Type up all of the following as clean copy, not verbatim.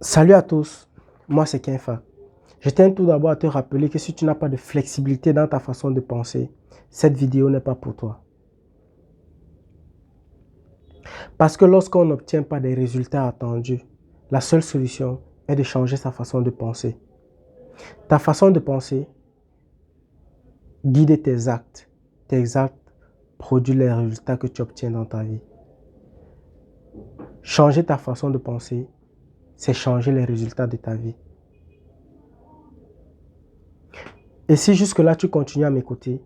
Salut à tous, moi c'est Kenfa. Je tiens tout d'abord à te rappeler que si tu n'as pas de flexibilité dans ta façon de penser, cette vidéo n'est pas pour toi. Parce que lorsqu'on n'obtient pas des résultats attendus, la seule solution est de changer sa façon de penser. Ta façon de penser guide tes actes. Tes actes produisent les résultats que tu obtiens dans ta vie. Changer ta façon de penser, c'est changer les résultats de ta vie. Et si jusque-là tu continues à m'écouter,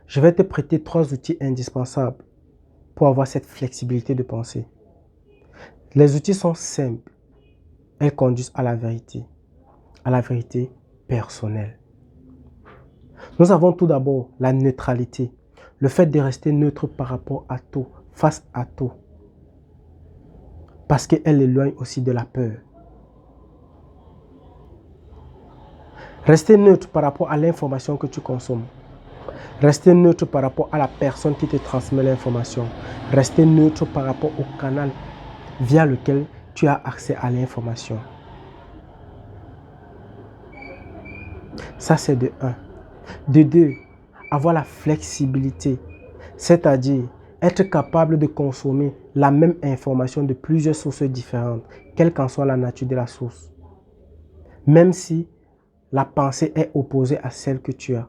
je vais te prêter 3 outils indispensables pour avoir cette flexibilité de pensée. Les outils sont simples. Elles conduisent à la vérité personnelle. Nous avons tout d'abord la neutralité, le fait de rester neutre par rapport à tout, face à tout, parce qu'elle éloigne aussi de la peur. Rester neutre par rapport à l'information que tu consommes. Rester neutre par rapport à la personne qui te transmet l'information. Rester neutre par rapport au canal via lequel tu as accès à l'information. Ça, c'est de 1. De 2, avoir la flexibilité, c'est-à-dire être capable de consommer la même information de plusieurs sources différentes, quelle qu'en soit la nature de la source. Même si la pensée est opposée à celle que tu as,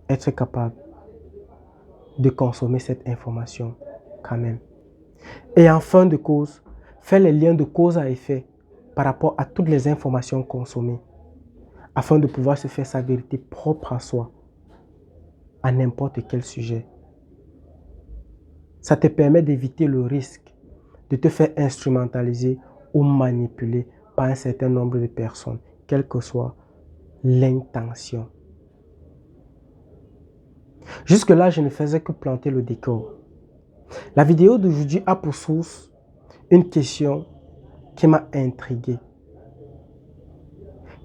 être capable de consommer cette information quand même. Et en fin de cause, faire les liens de cause à effet par rapport à toutes les informations consommées, afin de pouvoir se faire sa vérité propre à soi, à n'importe quel sujet. Ça te permet d'éviter le risque de te faire instrumentaliser ou manipuler par un certain nombre de personnes, quelle que soit l'intention. Jusque-là, je ne faisais que planter le décor. La vidéo d'aujourd'hui a pour source une question qui m'a intrigué.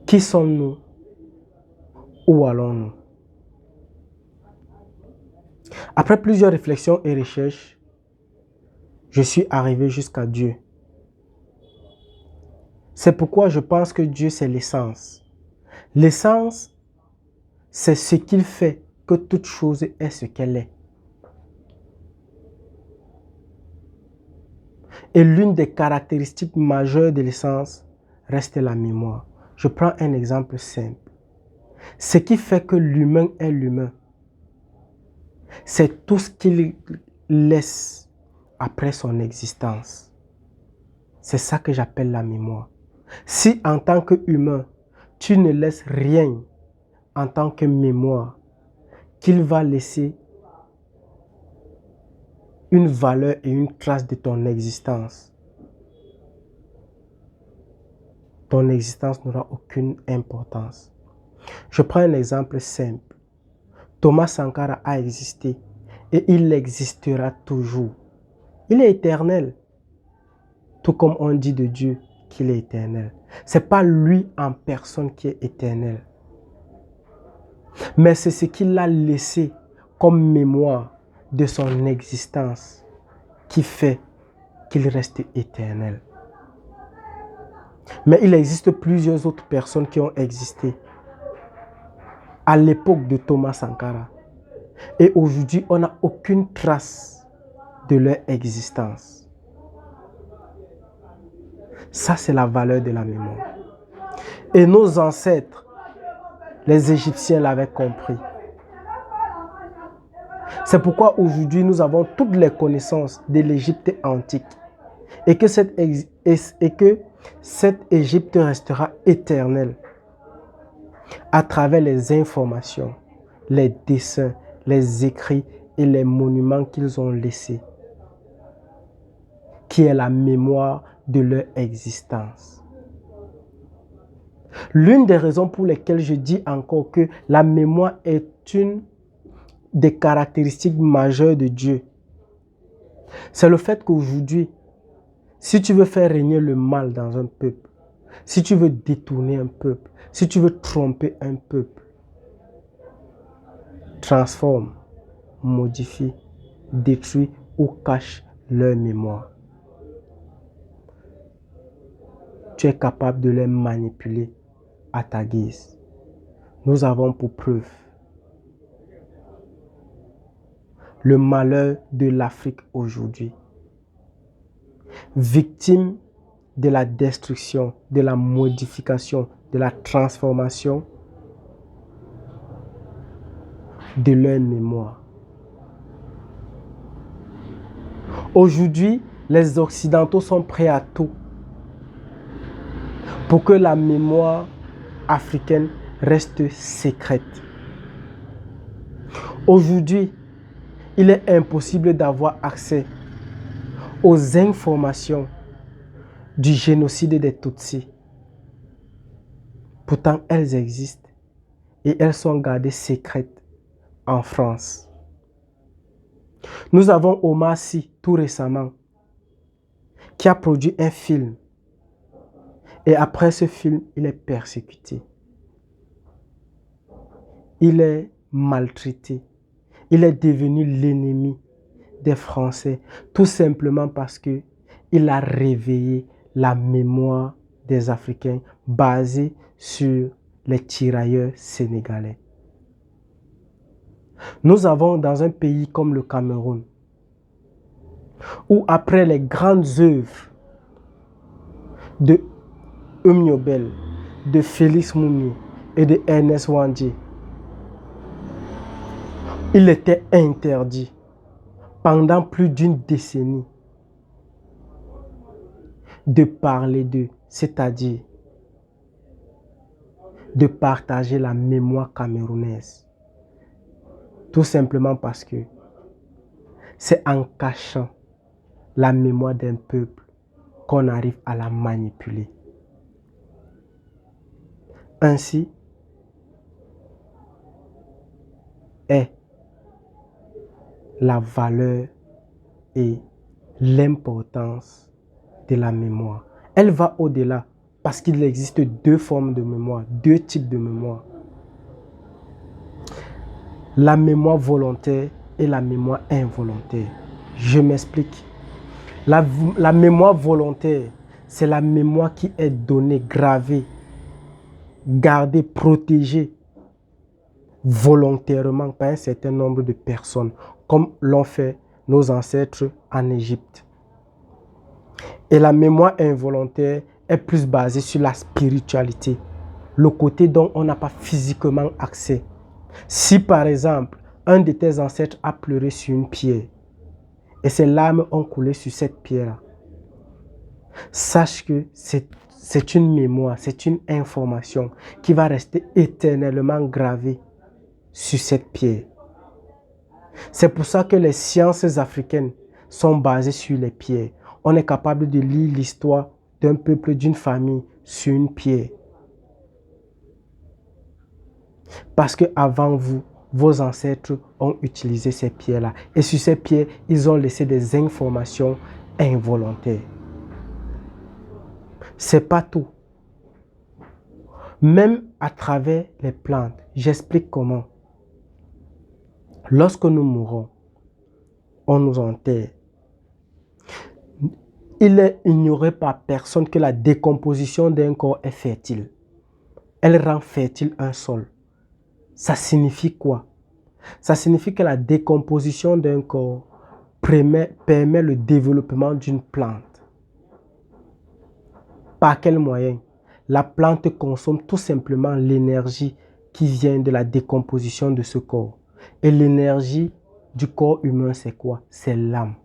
Qui sommes-nous? Où allons-nous? Après plusieurs réflexions et recherches, je suis arrivé jusqu'à Dieu. C'est pourquoi je pense que Dieu, c'est l'essence. L'essence, c'est ce qu'il fait que toute chose est ce qu'elle est. Et l'une des caractéristiques majeures de l'essence reste la mémoire. Je prends un exemple simple. Ce qui fait que l'humain est l'humain, c'est tout ce qu'il laisse après son existence. C'est ça que j'appelle la mémoire. Si en tant qu'humain, tu ne laisses rien en tant que mémoire, qu'il va laisser une valeur et une trace de ton existence, ton existence n'aura aucune importance. Je prends un exemple simple. Thomas Sankara a existé et il existera toujours. Il est éternel, tout comme on dit de Dieu qu'il est éternel. Ce n'est pas lui en personne qui est éternel, mais c'est ce qu'il a laissé comme mémoire de son existence qui fait qu'il reste éternel. Mais il existe plusieurs autres personnes qui ont existé à l'époque de Thomas Sankara. Et aujourd'hui, on n'a aucune trace de leur existence. Ça, c'est la valeur de la mémoire. Et nos ancêtres, les Égyptiens, l'avaient compris. C'est pourquoi aujourd'hui, nous avons toutes les connaissances de l'Égypte antique. Et que cette Égypte restera éternelle à travers les informations, les dessins, les écrits et les monuments qu'ils ont laissés, qui est la mémoire de leur existence. L'une des raisons pour lesquelles je dis encore que la mémoire est une des caractéristiques majeures de Dieu, c'est le fait qu'aujourd'hui, si tu veux faire régner le mal dans un peuple, si tu veux détourner un peuple, si tu veux tromper un peuple, transforme, modifie, détruit ou cache leur mémoire. tu es capable de les manipuler à ta guise. Nous avons pour preuve le malheur de l'Afrique aujourd'hui, victime de la destruction, de la modification, de la transformation de leur mémoire. Aujourd'hui, les Occidentaux sont prêts à tout pour que la mémoire africaine reste secrète. Aujourd'hui, il est impossible d'avoir accès aux informations du génocide des Tutsis. Pourtant, elles existent et elles sont gardées secrètes en France. Nous avons Omar Sy, tout récemment, qui a produit un film. Et après ce film, il est persécuté. Il est maltraité. Il est devenu l'ennemi des Français, tout simplement parce qu'il a réveillé la mémoire des Africains basée sur les tirailleurs sénégalais. Nous avons dans un pays comme le Cameroun, où après les grandes œuvres de Eumniobel, de Félix Moumi et de Ernest Wandji, il était interdit pendant plus d'une décennie de parler d'eux, c'est-à-dire de partager la mémoire camerounaise. Tout simplement parce que c'est en cachant la mémoire d'un peuple qu'on arrive à la manipuler. Ainsi est la valeur et l'importance de la mémoire. Elle va au-delà parce qu'il existe deux formes de mémoire, deux types de mémoire. La mémoire volontaire et la mémoire involontaire. Je m'explique. La mémoire volontaire, c'est la mémoire qui est donnée, gravée, gardée, protégée volontairement par un certain nombre de personnes, comme l'ont fait nos ancêtres en Égypte. Et la mémoire involontaire est plus basée sur la spiritualité, le côté dont on n'a pas physiquement accès. Si par exemple, un de tes ancêtres a pleuré sur une pierre et ses larmes ont coulé sur cette pierre, sache que c'est une mémoire, c'est une information qui va rester éternellement gravée sur cette pierre. C'est pour ça que les sciences africaines sont basées sur les pierres. On est capable de lire l'histoire d'un peuple, d'une famille sur une pierre. Parce qu'avant vous, vos ancêtres ont utilisé ces pierres-là. Et sur ces pierres, ils ont laissé des informations involontaires. C'est pas tout. Même à travers les plantes, j'explique comment. Lorsque nous mourons, on nous enterre. Il est ignoré par personne que la décomposition d'un corps est fertile. Elle rend fertile un sol. Ça signifie quoi? Ça signifie que la décomposition d'un corps permet le développement d'une plante. Par quel moyen? La plante consomme tout simplement l'énergie qui vient de la décomposition de ce corps. Et l'énergie du corps humain, c'est quoi? C'est l'âme.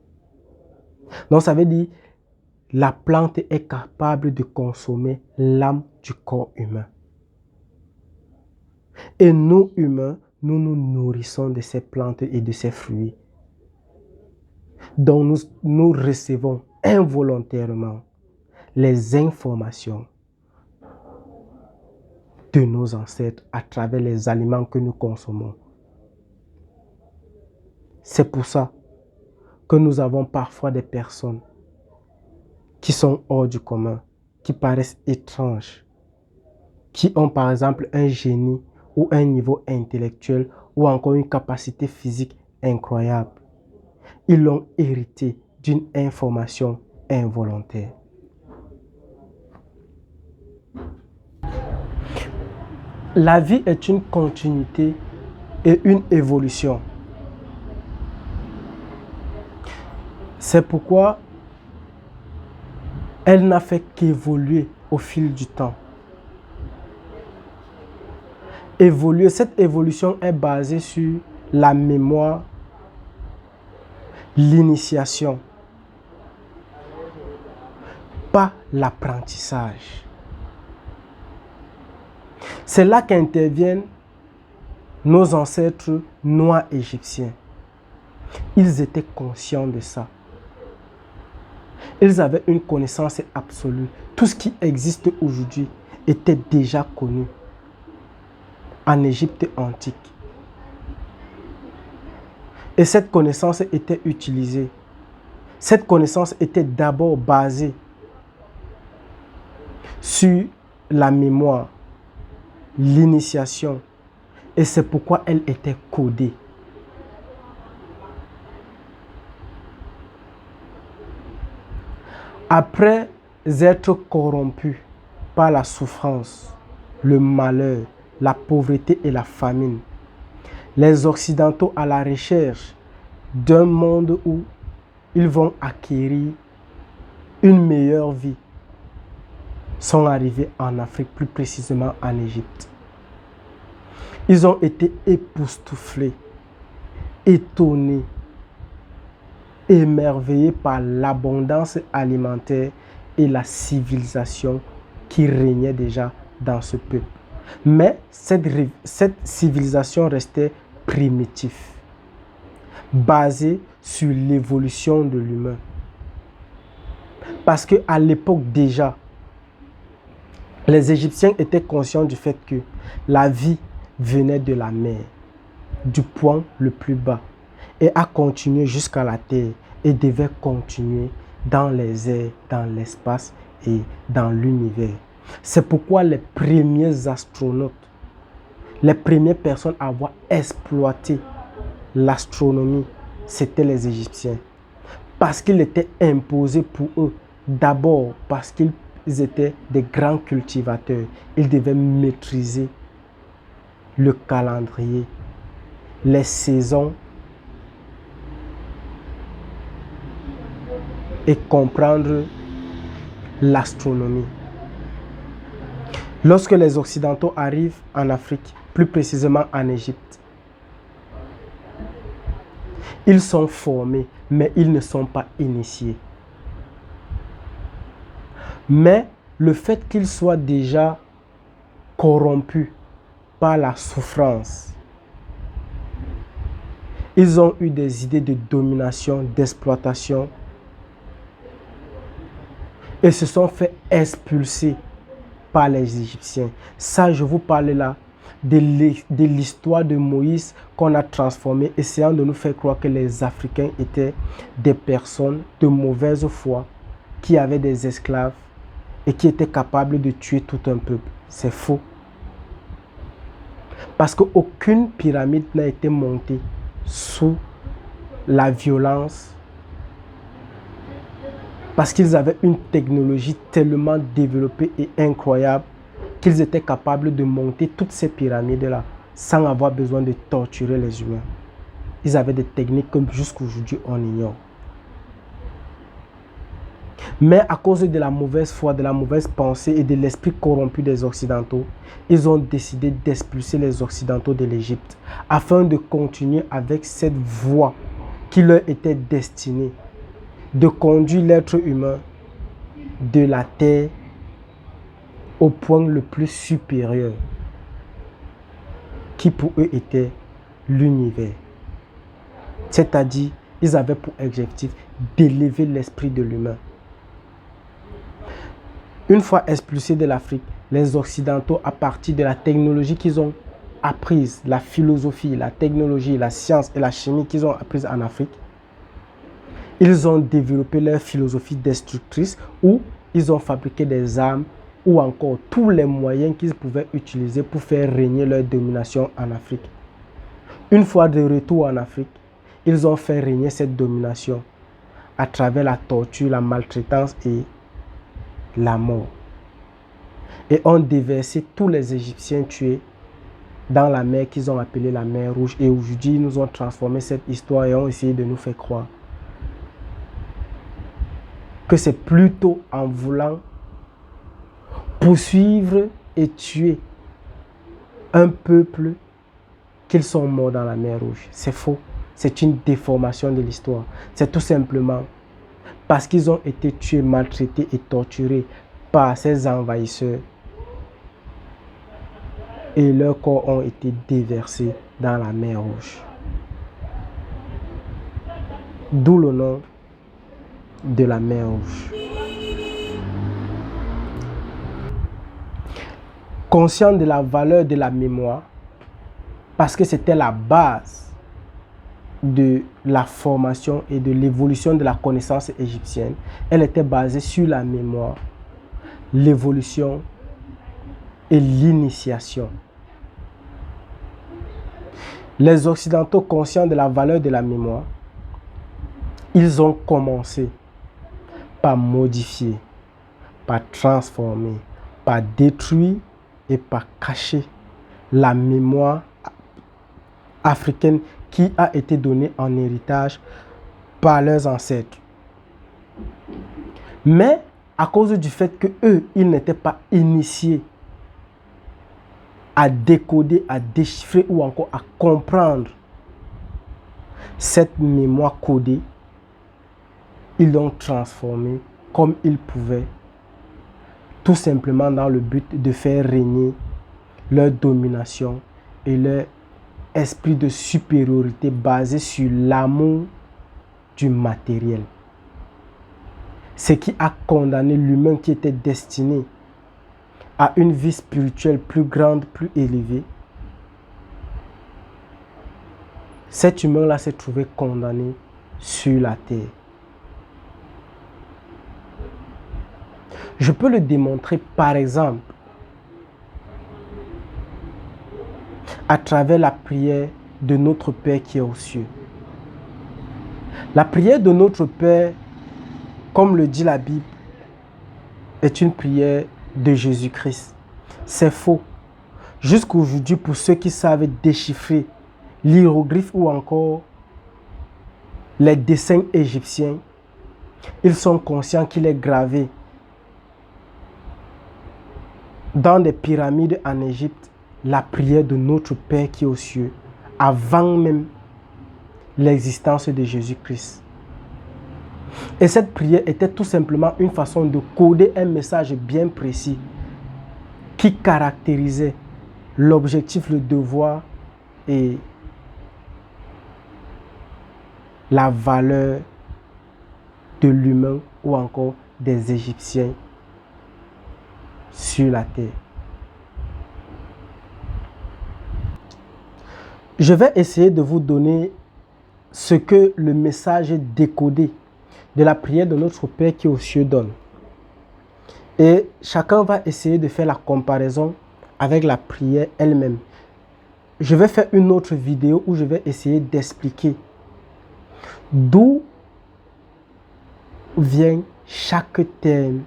Donc ça veut dire la plante est capable de consommer l'âme du corps humain. Et nous, humains, nous nous nourrissons de ces plantes et de ces fruits. Donc nous recevons involontairement les informations de nos ancêtres à travers les aliments que nous consommons. C'est pour ça que nous avons parfois des personnes qui sont hors du commun, qui paraissent étranges, qui ont par exemple un génie ou un niveau intellectuel ou encore une capacité physique incroyable. Ils l'ont hérité d'une information involontaire. La vie est une continuité et une évolution. C'est pourquoi elle n'a fait qu'évoluer au fil du temps. Évoluer, cette évolution est basée sur la mémoire, l'initiation, pas l'apprentissage. C'est là qu'interviennent nos ancêtres noirs égyptiens. Ils étaient conscients de ça. Ils avaient une connaissance absolue. Tout ce qui existe aujourd'hui était déjà connu en Égypte antique. Et cette connaissance était utilisée. Cette connaissance était d'abord basée sur la mémoire, l'initiation. Et c'est pourquoi elle était codée. Après être corrompus par la souffrance, le malheur, la pauvreté et la famine, les Occidentaux à la recherche d'un monde où ils vont acquérir une meilleure vie sont arrivés en Afrique, plus précisément en Égypte. Ils ont été époustouflés, étonnés, émerveillés par l'abondance alimentaire et la civilisation qui régnait déjà dans ce peuple. Mais cette civilisation restait primitive, basée sur l'évolution de l'humain. Parce qu'à l'époque déjà, les Égyptiens étaient conscients du fait que la vie venait de la mer, du point le plus bas, et a continué jusqu'à la terre et devait continuer dans les airs, dans l'espace et dans l'univers. C'est pourquoi les premiers astronautes, les premières personnes à avoir exploité l'astronomie, c'était les Égyptiens. Parce qu'il était imposé pour eux, d'abord parce qu'ils étaient des grands cultivateurs. Ils devaient maîtriser le calendrier, les saisons et comprendre l'astronomie. Lorsque les Occidentaux arrivent en Afrique, plus précisément en Égypte, ils sont formés, mais ils ne sont pas initiés. Mais le fait qu'ils soient déjà corrompus par la souffrance, ils ont eu des idées de domination, d'exploitation et se sont fait expulser par les Égyptiens. Ça, je vous parle là de l'histoire de Moïse qu'on a transformé, essayant de nous faire croire que les Africains étaient des personnes de mauvaise foi, qui avaient des esclaves et qui étaient capables de tuer tout un peuple. C'est faux. Parce qu'aucune pyramide n'a été montée sous la violence, parce qu'ils avaient une technologie tellement développée et incroyable qu'ils étaient capables de monter toutes ces pyramides-là sans avoir besoin de torturer les humains. Ils avaient des techniques que jusqu'aujourd'hui on ignore. Mais à cause de la mauvaise foi, de la mauvaise pensée et de l'esprit corrompu des Occidentaux, ils ont décidé d'expulser les Occidentaux de l'Égypte afin de continuer avec cette voie qui leur était destinée de conduire l'être humain de la terre au point le plus supérieur, qui pour eux était l'univers. C'est-à-dire, ils avaient pour objectif d'élever l'esprit de l'humain. Une fois expulsés de l'Afrique, les Occidentaux, à partir de la technologie qu'ils ont apprise, la philosophie, la technologie, la science et la chimie qu'ils ont apprise en Afrique, ils ont développé leur philosophie destructrice où ils ont fabriqué des armes ou encore tous les moyens qu'ils pouvaient utiliser pour faire régner leur domination en Afrique. Une fois de retour en Afrique, ils ont fait régner cette domination à travers la torture, la maltraitance et la mort. Et ont déversé tous les Égyptiens tués dans la mer qu'ils ont appelée la mer Rouge. Et aujourd'hui, ils nous ont transformé cette histoire et ont essayé de nous faire croire que c'est plutôt en voulant poursuivre et tuer un peuple qu'ils sont morts dans la mer Rouge. C'est faux. C'est une déformation de l'histoire. C'est tout simplement parce qu'ils ont été tués, maltraités et torturés par ces envahisseurs. Et leurs corps ont été déversés dans la mer Rouge. D'où le nom de la mer Rouge. Conscient de la valeur de la mémoire, parce que c'était la base de la formation et de l'évolution de la connaissance égyptienne, elle était basée sur la mémoire, l'évolution et l'initiation. Les Occidentaux, conscients de la valeur de la mémoire, ils ont commencé par modifier, par transformer, par détruire et par cacher la mémoire africaine qui a été donnée en héritage par leurs ancêtres. Mais à cause du fait qu'eux, ils n'étaient pas initiés à décoder, à déchiffrer ou encore à comprendre cette mémoire codée, ils l'ont transformée comme ils pouvaient, tout simplement dans le but de faire régner leur domination et leur esprit de supériorité basé sur l'amour du matériel. Ce qui a condamné l'humain qui était destiné à une vie spirituelle plus grande, plus élevée. Cet humain-là s'est trouvé condamné sur la terre. Je peux le démontrer par exemple à travers la prière de notre Père qui est aux cieux. La prière de notre Père, comme le dit la Bible, est une prière de Jésus-Christ. C'est faux. Jusqu'aujourd'hui, pour ceux qui savent déchiffrer l'hiéroglyphe ou encore les dessins égyptiens, ils sont conscients qu'il est gravé dans des pyramides en Égypte la prière de notre Père qui est aux cieux, avant même l'existence de Jésus-Christ. Et cette prière était tout simplement une façon de coder un message bien précis qui caractérisait l'objectif, le devoir et la valeur de l'humain ou encore des Égyptiens sur la terre. Je vais essayer de vous donner ce que le message décodé de la prière de notre Père qui est aux cieux donne. Et chacun va essayer de faire la comparaison avec la prière elle-même. Je vais faire une autre vidéo où je vais essayer d'expliquer d'où vient chaque terme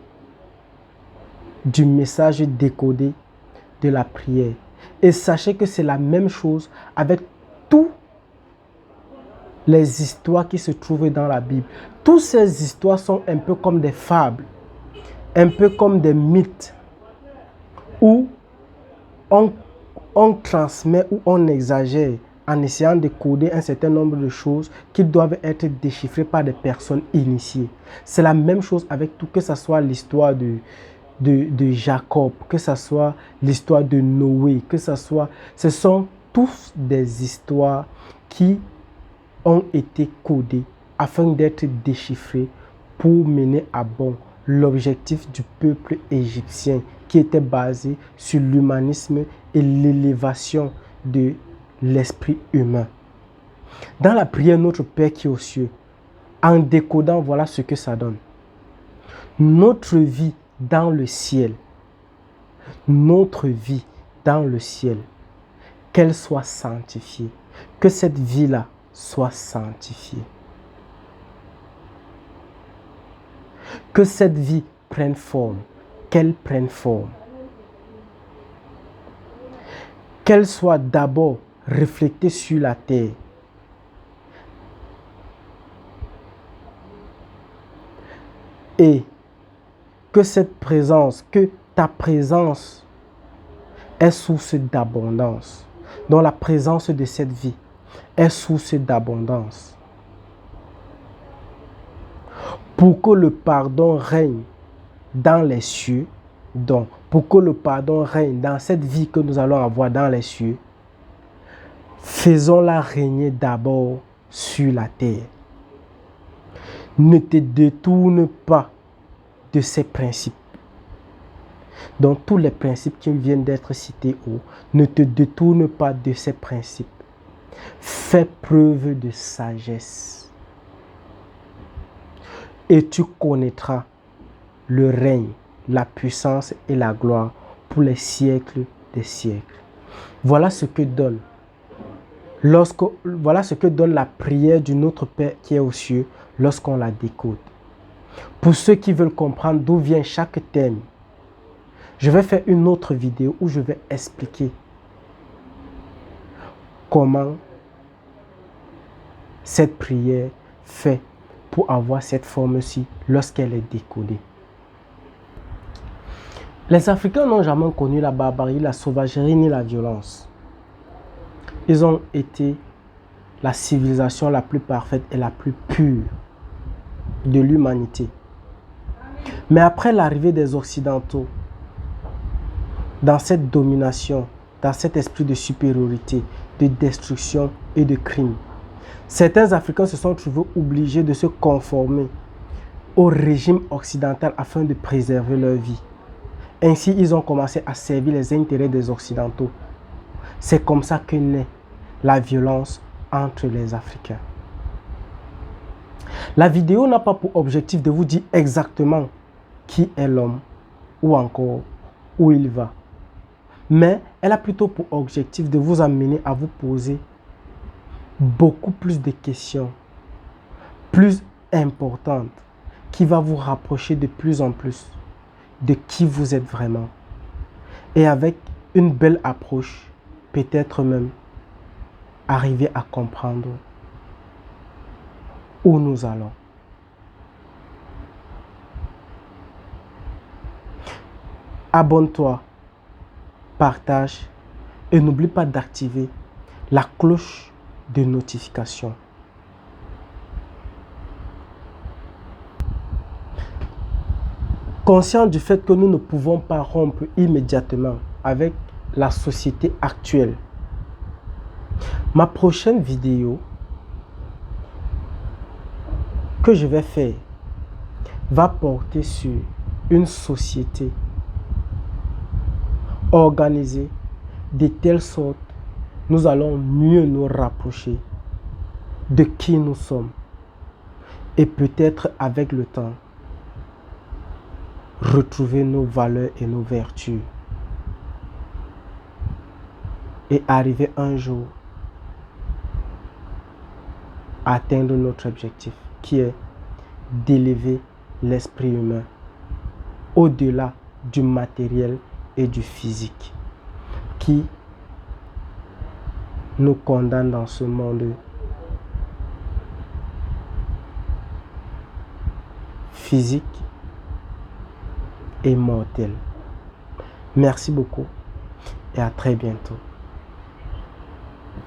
du message décodé de la prière. Et sachez que c'est la même chose avec toutes les histoires qui se trouvent dans la Bible. Toutes ces histoires sont un peu comme des fables, un peu comme des mythes, où on transmet ou on exagère en essayant de coder un certain nombre de choses qui doivent être déchiffrées par des personnes initiées. C'est la même chose avec tout, que ce soit l'histoire de Jacob, que ce soit l'histoire de Noé, ce sont tous des histoires qui ont été codées afin d'être déchiffrées pour mener à bon l'objectif du peuple égyptien qui était basé sur l'humanisme et l'élévation de l'esprit humain. Dans la prière Notre Père qui est aux cieux, en décodant, voilà ce que ça donne. Notre vie dans le ciel, notre vie dans le ciel, qu'elle soit sanctifiée, que cette vie-là soit sanctifiée. Que cette vie prenne forme, qu'elle prenne forme. qu'elle soit d'abord reflétée sur la terre. Et que cette présence, que ta présence est source d'abondance. Donc la présence de cette vie est source d'abondance. Pour que le pardon règne dans les cieux, donc pour que le pardon règne dans cette vie que nous allons avoir dans les cieux, faisons-la régner d'abord sur la terre. Ne te détourne pas de ces principes. Donc tous les principes qui viennent d'être cités haut, ne te détourne pas de ces principes. Fais preuve de sagesse. Et tu connaîtras le règne, la puissance et la gloire pour les siècles des siècles. Voilà ce que donne. Voilà ce que donne la prière de notre Père qui est aux cieux lorsqu'on la décode. Pour ceux qui veulent comprendre d'où vient chaque thème, je vais faire une autre vidéo où je vais expliquer comment cette prière fait pour avoir cette forme-ci lorsqu'elle est décodée. Les Africains n'ont jamais connu la barbarie, la sauvagerie ni la violence. Ils ont été la civilisation la plus parfaite et la plus pure de l'humanité. Mais après l'arrivée des Occidentaux, dans cette domination, dans cet esprit de supériorité, de destruction et de crime, certains Africains se sont trouvés obligés de se conformer au régime occidental afin de préserver leur vie. Ainsi, ils ont commencé à servir les intérêts des Occidentaux. C'est comme ça que naît la violence entre les Africains. La vidéo n'a pas pour objectif de vous dire exactement qui est l'homme ou encore où il va. Mais elle a plutôt pour objectif de vous amener à vous poser beaucoup plus de questions, plus importantes, qui va vous rapprocher de plus en plus de qui vous êtes vraiment. Et avec une belle approche, peut-être même arriver à comprendre où nous allons. Abonne-toi, partage et n'oublie pas d'activer la cloche de notification. Conscient du fait que nous ne pouvons pas rompre immédiatement avec la société actuelle, ma prochaine vidéo que je vais faire va porter sur une société organisée de telle sorte que nous allons mieux nous rapprocher de qui nous sommes et peut-être avec le temps retrouver nos valeurs et nos vertus et arriver un jour à atteindre notre objectif qui est d'élever l'esprit humain au-delà du matériel et du physique qui nous condamne dans ce monde physique et mortel. Merci beaucoup et à très bientôt.